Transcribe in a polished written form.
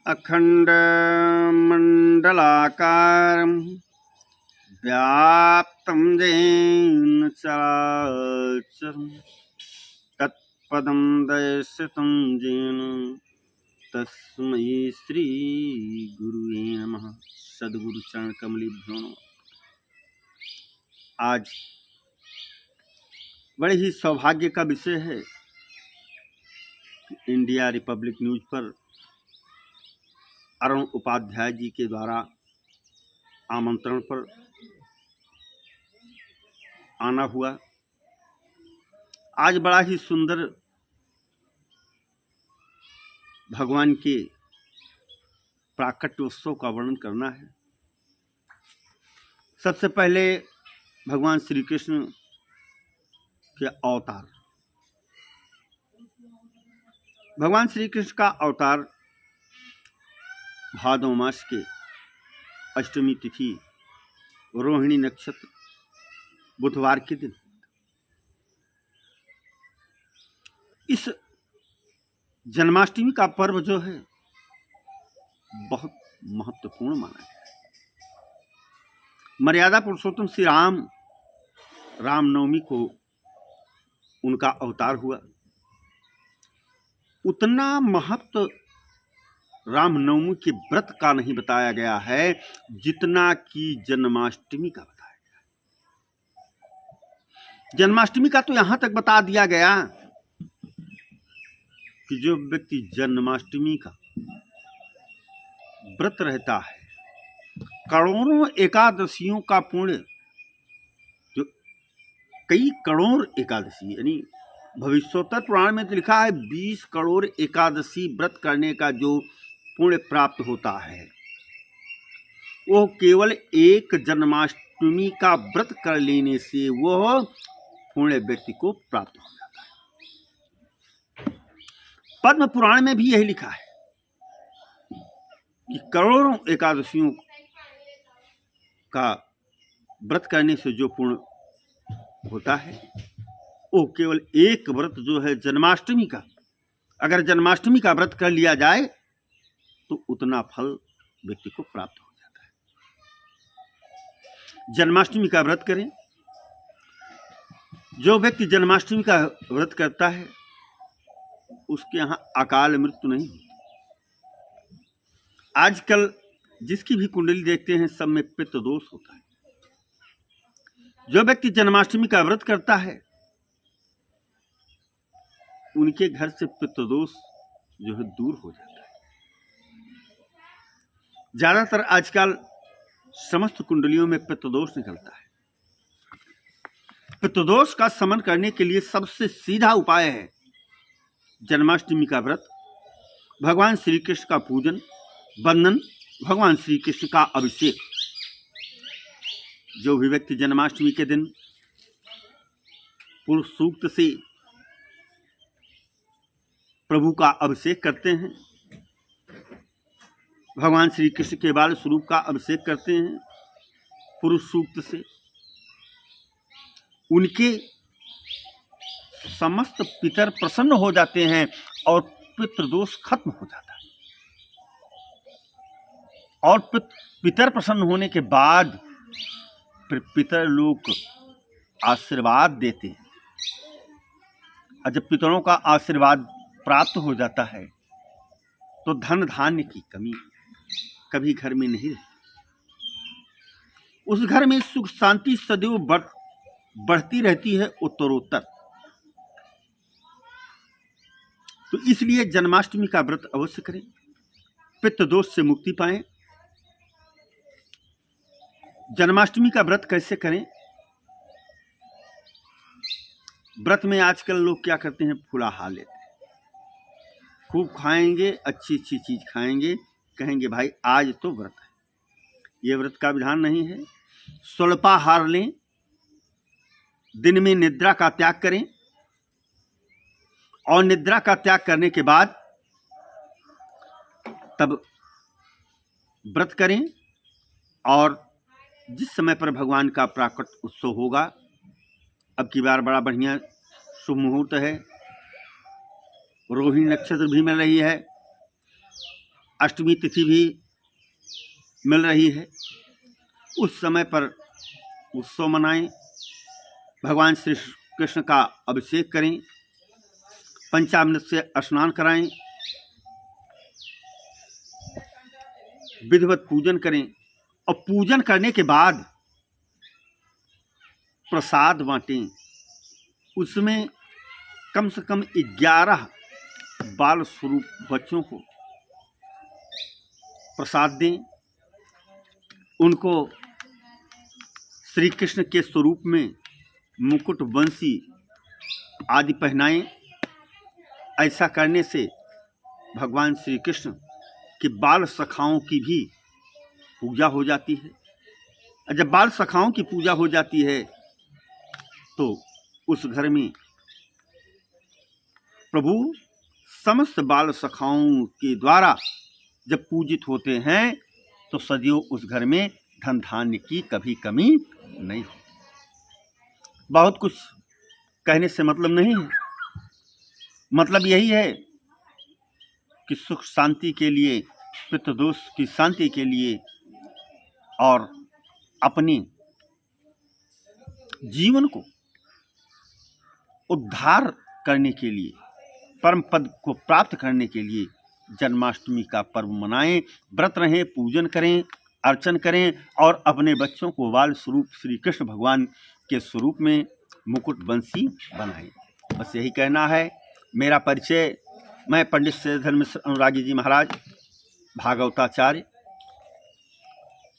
अखण्डमण्डलाकारं व्याप्तं येन चराचरं तत्पदं दर्शितं येन तस्मै श्री गुरुवे नमः। सद्गुरु चरण कमलीभ्यो नमः। आज बड़े ही सौभाग्य का विषय है कि इंडिया रिपब्लिक न्यूज पर अरुण उपाध्याय जी के द्वारा आमंत्रण पर आना हुआ। आज बड़ा ही सुंदर भगवान के प्राकट्य उत्सव का वर्णन करना है। सबसे पहले भगवान श्री कृष्ण के अवतार। भगवान श्री कृष्ण का अवतार भादव मास के अष्टमी तिथि रोहिणी नक्षत्र बुधवार के दिन। इस जन्माष्टमी का पर्व जो है बहुत महत्वपूर्ण माना गया है। मर्यादा पुरुषोत्तम श्री रामनवमी को उनका अवतार हुआ। उतना महत्व रामनवमी के व्रत का नहीं बताया गया है जितना कि जन्माष्टमी का बताया गया। जन्माष्टमी का तो यहां तक बता दिया गया कि जो व्यक्ति जन्माष्टमी का व्रत रहता है, करोड़ों एकादशियों का पुण्य, जो कई करोड़ एकादशी, यानी भविष्योत्तर पुराण में तो लिखा है 20 करोड़ एकादशी व्रत करने का जो पुण्य प्राप्त होता है, वो केवल एक जन्माष्टमी का व्रत कर लेने से वह पुण्य व्यक्ति को प्राप्त हो जाता है। पद्म पुराण में भी यही लिखा है कि करोड़ों एकादशियों का व्रत करने से जो पुण्य होता है, वो केवल एक व्रत जो है जन्माष्टमी का, अगर जन्माष्टमी का व्रत कर लिया जाए तो उतना फल व्यक्ति को प्राप्त हो जाता है। जन्माष्टमी का व्रत करें। जो व्यक्ति जन्माष्टमी का व्रत करता है उसके यहाँ अकाल मृत्यु नहीं होती। आजकल जिसकी भी कुंडली देखते हैं सब में पित्त दोष होता है। जो व्यक्ति जन्माष्टमी का व्रत करता है उनके घर से पित्त दोष जो है दूर हो जाता है। ज्यादातर आजकल समस्त कुंडलियों में पित्तदोष निकलता है। पित्तदोष का शमन करने के लिए सबसे सीधा उपाय है जन्माष्टमी का व्रत, भगवान श्री कृष्ण का पूजन, वंदन, भगवान श्री कृष्ण का अभिषेक। जो भी व्यक्ति जन्माष्टमी के दिन पुरुष सूक्त से प्रभु का अभिषेक करते हैं, भगवान श्री कृष्ण के बाल स्वरूप का अभिषेक करते हैं पुरुष सूक्त से, उनके समस्त पितर प्रसन्न हो जाते हैं और पितृदोष खत्म हो जाता है। और पितर प्रसन्न होने के बाद पितर लोग आशीर्वाद देते हैं। और जब पितरों का आशीर्वाद प्राप्त हो जाता है तो धन धान्य की कमी कभी घर में नहीं रहती। उस घर में सुख शांति सदैव बढ़ती रहती है उत्तरोत्तर। तो इसलिए जन्माष्टमी का व्रत अवश्य करें, पित्त दोष से मुक्ति पाएं। जन्माष्टमी का व्रत कैसे करें? व्रत में आजकल लोग क्या करते हैं, फुलाहार लेते हैं, खूब खाएंगे, अच्छी अच्छी चीज खाएंगे, कहेंगे भाई आज तो व्रत है। ये व्रत का विधान नहीं है। स्वल्पाहार लें, दिन में निद्रा का त्याग करें और निद्रा का त्याग करने के बाद तब व्रत करें। और जिस समय पर भगवान का प्राकट उत्सव होगा, अब की बार बड़ा बढ़िया शुभ मुहूर्त है, रोहिणी नक्षत्र भी मिल रही है, अष्टमी तिथि भी मिल रही है, उस समय पर उत्सव मनाएं, भगवान श्री कृष्ण का अभिषेक करें, पंचामृत से स्नान कराएं, विधिवत पूजन करें और पूजन करने के बाद प्रसाद बांटें। उसमें कम से कम 11 बाल स्वरूप बच्चों को प्रसाद दें, उनको श्री कृष्ण के स्वरूप में मुकुट, बंसी आदि पहनाएं। ऐसा करने से भगवान श्री कृष्ण के बाल सखाओं की भी पूजा हो जाती है। और जब बाल सखाओं की पूजा हो जाती है तो उस घर में प्रभु समस्त बाल सखाओं के द्वारा जब पूजित होते हैं तो सदियों उस घर में धन धान्य की कभी कमी नहीं हो। बहुत कुछ कहने से मतलब नहीं है, मतलब यही है कि सुख शांति के लिए, पितृदोष की शांति के लिए और अपने जीवन को उद्धार करने के लिए, परम पद को प्राप्त करने के लिए जन्माष्टमी का पर्व मनाएं, व्रत रहें, पूजन करें, अर्चन करें और अपने बच्चों को बाल स्वरूप श्री कृष्ण भगवान के स्वरूप में मुकुट बंसी बनाएं। बस यही कहना है। मेरा परिचय, मैं पंडित श्री धर्म अनुरागी जी महाराज, भागवताचार्य,